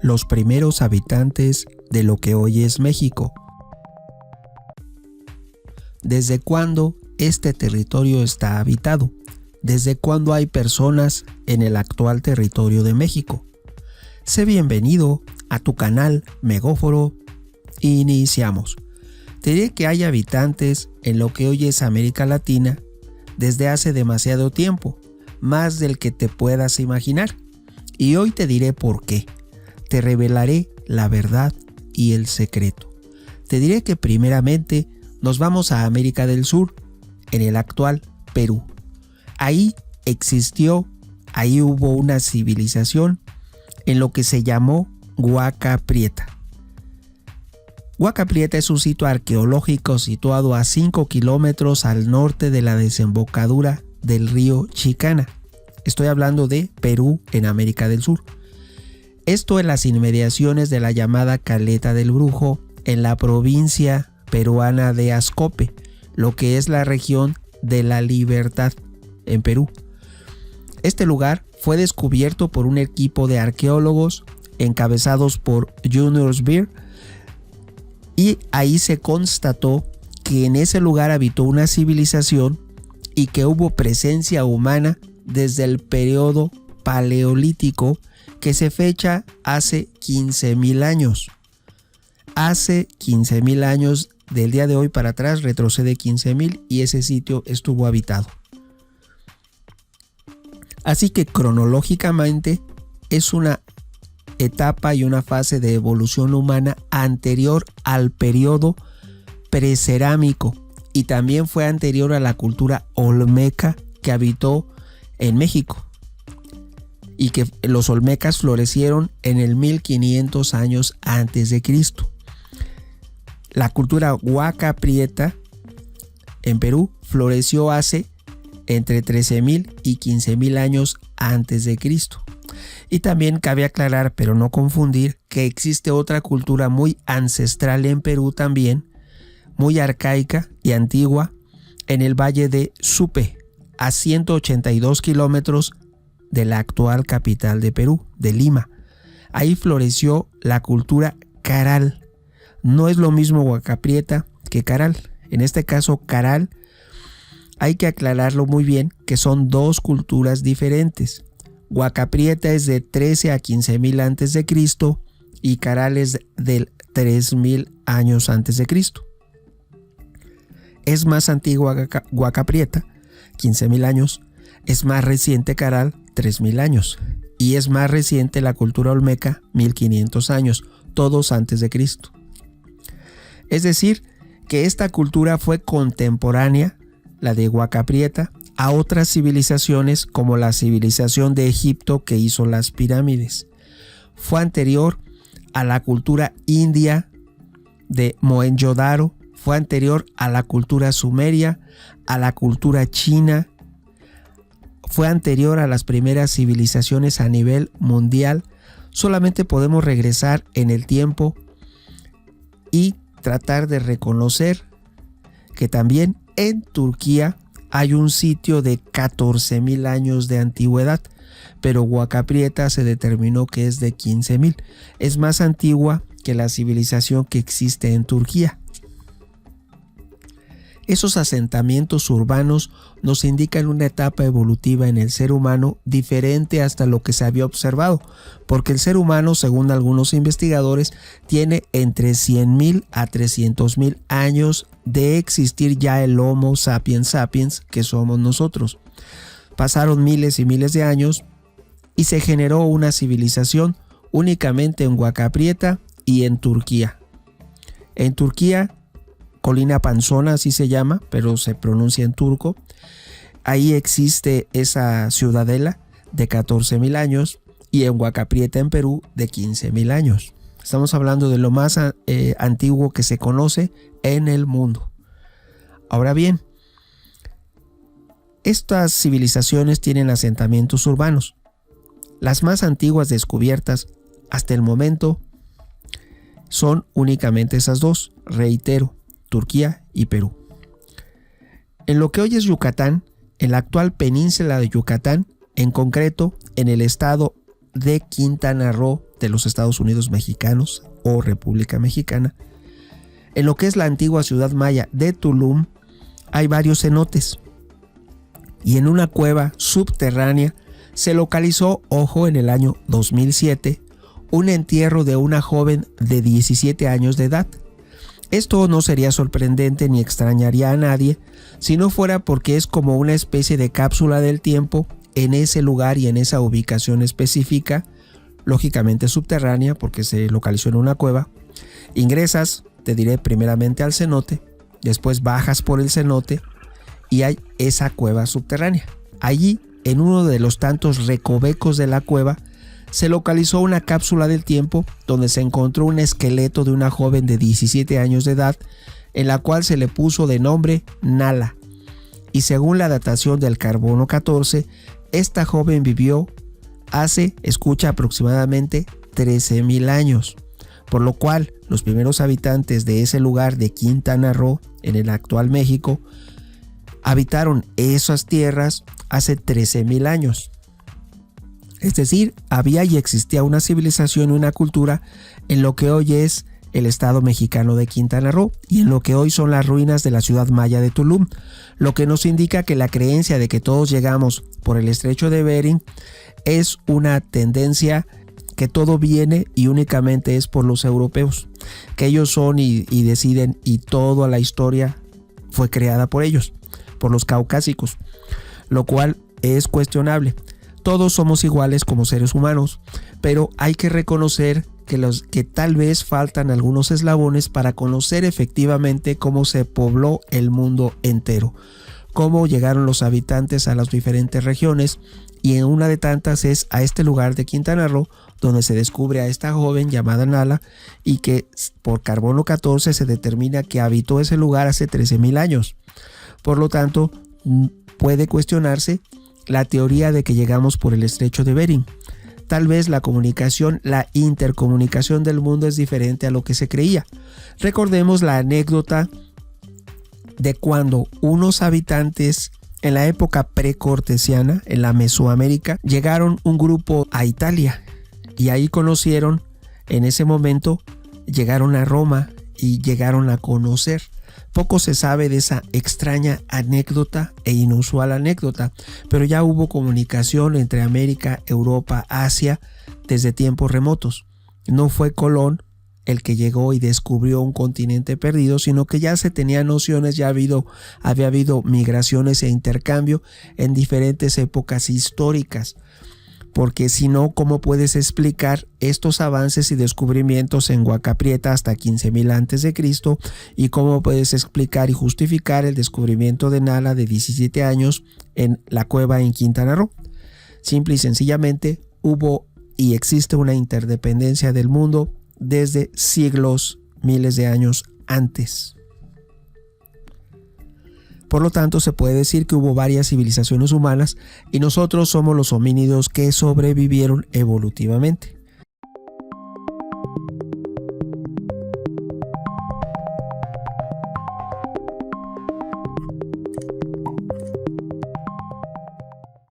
los primeros habitantes de lo que hoy es México. ¿Desde cuándo este territorio está habitado? ¿Desde cuándo hay personas en el actual territorio de México? Sé bienvenido a tu canal Megóforo. Iniciamos. Te diré que hay habitantes en lo que hoy es América Latina desde hace demasiado tiempo, más del que te puedas imaginar. Y hoy te diré por qué. Te revelaré la verdad y el secreto. Te diré que primeramente nos vamos a América del Sur, en el actual Perú. Ahí hubo una civilización en lo que se llamó Huaca Prieta. Huaca Prieta es un sitio arqueológico situado a 5 kilómetros al norte de la desembocadura del río Chicana. Estoy hablando de Perú en América del Sur. Esto en las inmediaciones de la llamada Caleta del Brujo, en la provincia peruana de Ascope, lo que es la región de la Libertad en Perú. Este lugar fue descubierto por un equipo de arqueólogos encabezados por Julius Baer, y ahí se constató que en ese lugar habitó una civilización y que hubo presencia humana desde el periodo paleolítico, que se fecha hace 15.000 años. Hace 15.000 años, del día de hoy para atrás, retrocede 15.000 y ese sitio estuvo habitado. Así que cronológicamente es una etapa y una fase de evolución humana anterior al periodo precerámico y también fue anterior a la cultura olmeca que habitó en México, y que los olmecas florecieron en el 1500 años antes de Cristo. La cultura Huaca Prieta en Perú floreció hace entre 13.000 y 15.000 años antes de Cristo. Y también cabe aclarar, pero no confundir, que existe otra cultura muy ancestral en Perú también, muy arcaica y antigua, en el valle de Supe, a 182 kilómetros de la actual capital de Perú, de Lima. Ahí floreció la cultura Caral. No es lo mismo Huaca Prieta que Caral. En este caso, Caral, hay que aclararlo muy bien, que son dos culturas diferentes. Huaca Prieta es de 13 a 15.000 antes de Cristo y Caral es del 3.000 años antes de Cristo. Es más antigua Huaca Prieta, 15.000 años, es más reciente Caral, 3.000 años, y es más reciente la cultura olmeca, 1.500 años, todos antes de Cristo. Es decir, que esta cultura fue contemporánea, la de Huaca Prieta, a otras civilizaciones como la civilización de Egipto que hizo las pirámides. Fue anterior a la cultura india de Mohenjo-Daro, fue anterior a la cultura sumeria, a la cultura china, fue anterior a las primeras civilizaciones a nivel mundial. Solamente podemos regresar en el tiempo y tratar de reconocer que también en Turquía hay un sitio de 14.000 años de antigüedad, pero Huaca Prieta se determinó que es de 15.000. Es más antigua que la civilización que existe en Turquía. Esos asentamientos urbanos nos indican una etapa evolutiva en el ser humano diferente hasta lo que se había observado, porque el ser humano, según algunos investigadores, tiene entre 100.000 a 300.000 años de existir ya el Homo sapiens sapiens que somos nosotros. Pasaron miles y miles de años y se generó una civilización únicamente en Huaca Prieta y en Turquía. En Turquía, Colina Panzona, así se llama, pero se pronuncia en turco. Ahí existe esa ciudadela de 14.000 años y en Huaca Prieta en Perú de 15.000 años. Estamos hablando de lo más antiguo que se conoce en el mundo. Ahora bien, estas civilizaciones tienen asentamientos urbanos. Las más antiguas descubiertas hasta el momento son únicamente esas dos, reitero, Turquía y Perú. En lo que hoy es Yucatán, en la actual península de Yucatán, en concreto en el estado de Quintana Roo, de los Estados Unidos mexicanos o República Mexicana, en lo que es la antigua ciudad maya de Tulum, hay varios cenotes. Y en una cueva subterránea se localizó, ojo, en el año 2007, un entierro de una joven de 17 años de edad. Esto no sería sorprendente ni extrañaría a nadie si no fuera porque es como una especie de cápsula del tiempo en ese lugar y en esa ubicación específica, lógicamente subterránea porque se localizó en una cueva. Ingresas, te diré, primeramente al cenote, después bajas por el cenote y hay esa cueva subterránea. Allí, en uno de los tantos recovecos de la cueva, se localizó una cápsula del tiempo donde se encontró un esqueleto de una joven de 17 años de edad, en la cual se le puso de nombre Nala. Y según la datación del carbono 14, esta joven vivió hace, escucha, aproximadamente 13,000 años, por lo cual los primeros habitantes de ese lugar de Quintana Roo, en el actual México, habitaron esas tierras hace 13,000 años. Es decir, había y existía una civilización y una cultura en lo que hoy es el estado mexicano de Quintana Roo y en lo que hoy son las ruinas de la ciudad maya de Tulum, lo que nos indica que la creencia de que todos llegamos por el estrecho de Bering es una tendencia que todo viene y únicamente es por los europeos, que ellos son y deciden, y toda la historia fue creada por ellos, por los caucásicos, lo cual es cuestionable. Todos somos iguales como seres humanos, pero hay que reconocer que tal vez faltan algunos eslabones para conocer efectivamente cómo se pobló el mundo entero, cómo llegaron los habitantes a las diferentes regiones, y en una de tantas es a este lugar de Quintana Roo donde se descubre a esta joven llamada Nala y que por carbono 14 se determina que habitó ese lugar hace 13,000 años. Por lo tanto, puede cuestionarse la teoría de que llegamos por el estrecho de Bering. Tal vez la comunicación, la intercomunicación del mundo es diferente a lo que se creía. Recordemos la anécdota de cuando unos habitantes en la época precortesiana, en la Mesoamérica, llegaron un grupo a Italia y ahí conocieron, en ese momento, llegaron a Roma y llegaron a conocer. Poco se sabe de esa extraña anécdota e inusual anécdota, pero ya hubo comunicación entre América, Europa, Asia desde tiempos remotos. No fue Colón el que llegó y descubrió un continente perdido, sino que ya se tenían nociones, había habido migraciones e intercambio en diferentes épocas históricas. Porque si no, ¿cómo puedes explicar estos avances y descubrimientos en Huaca Prieta hasta 15,000 a.C.? ¿Y cómo puedes explicar y justificar el descubrimiento de Nala de 17 años en la cueva en Quintana Roo? Simple y sencillamente hubo y existe una interdependencia del mundo desde siglos, miles de años antes. Por lo tanto, se puede decir que hubo varias civilizaciones humanas y nosotros somos los homínidos que sobrevivieron evolutivamente.